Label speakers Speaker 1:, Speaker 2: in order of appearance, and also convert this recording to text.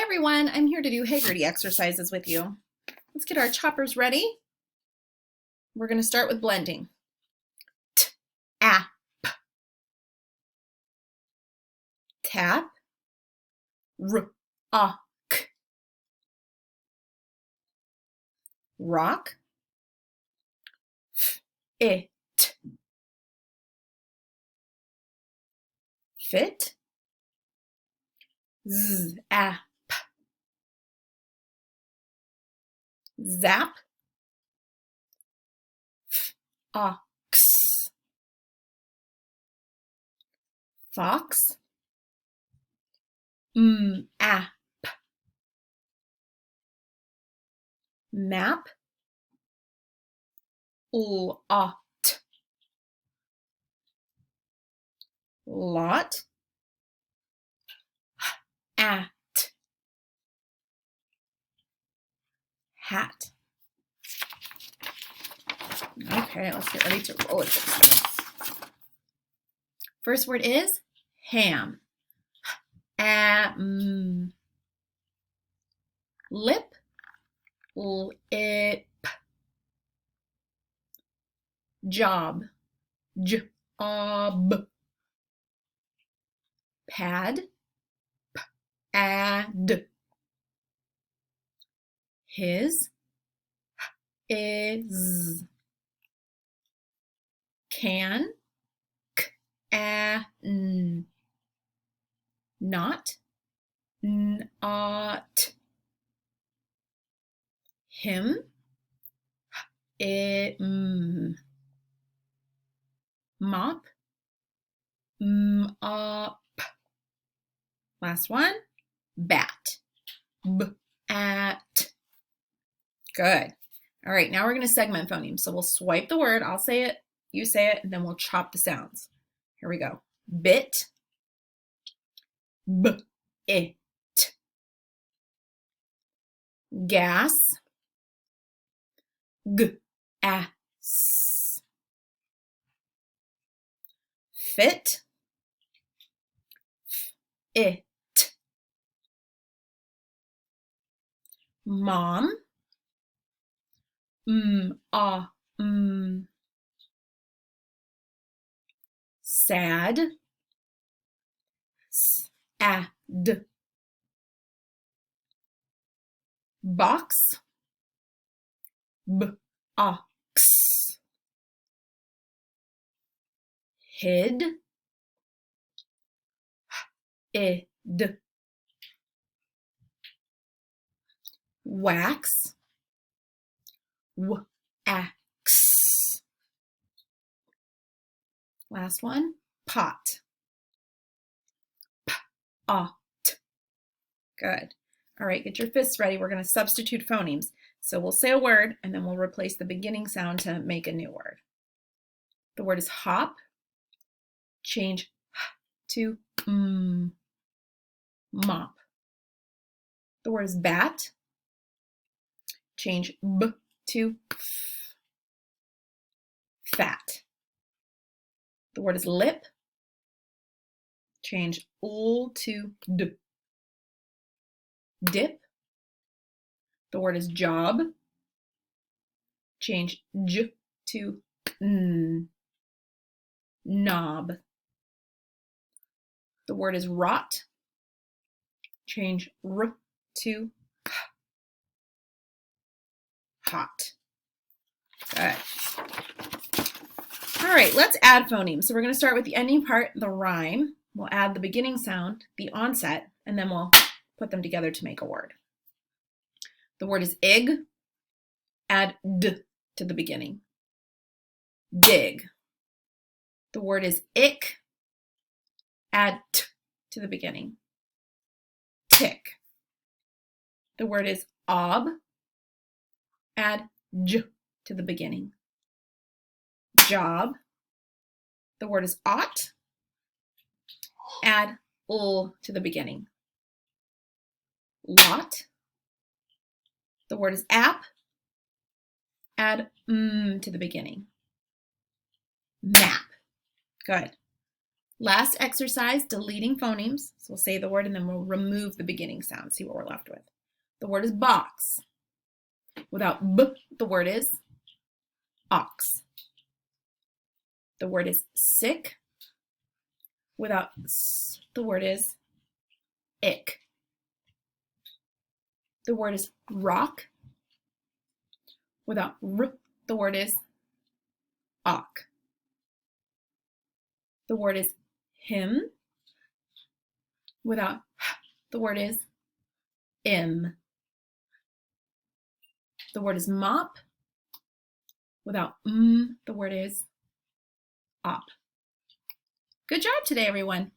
Speaker 1: everyone, I'm here to do Heggerty exercises with you. Let's get our choppers ready. We're going to start with blending. T-ap, tap, r-ok, rock, f-it, fit, z-ap, zap, ox, fox, app, map, lot, lot, at, hat. Okay, let's get ready to roll it. First word is ham. Lip, lip. Job, job. Pad, pad. His, is. Can, can. Not, not. Him, mop, mop. Last one, bat, bat. Good. All right, now we're going to segment phonemes. So we'll swipe the word, I'll say it, you say it, and then we'll chop the sounds. Here we go. Bit, b-it. Gas, g-ass. Fit, it. Mom, sad, sad. Box, box. Hid, id. Wax, wax. Last one, pot, pot. Good. All right, get your fists ready. We're going to substitute phonemes. So we'll say a word and then we'll replace the beginning sound to make a new word. The word is hop. Change to mop. The word is bat. Change b to fat. The word is lip. Change l to d. Dip. The word is job. Change j to n. Knob. The word is rot. Change r to hot. Good. All right, let's add phonemes. So we're going to start with the ending part, the rhyme. We'll add the beginning sound, the onset, and then we'll put them together to make a word. The word is ig. Add d to the beginning. Dig. The word is ick. Add t to the beginning. Tick. The word is ob. Add j to the beginning. Job. The word is ought. Add l to the beginning. Lot. The word is app. Add to the beginning. Map. Good. Last exercise, deleting phonemes. So we'll say the word and then we'll remove the beginning sound, see what we're left with. The word is box. Without b, the word is ox. The word is sick. Without s, the word is ick. The word is rock. Without r, the word is ock. The word is him. Without h, the word is im. The word is mop. Without the word is op. Good job today, everyone.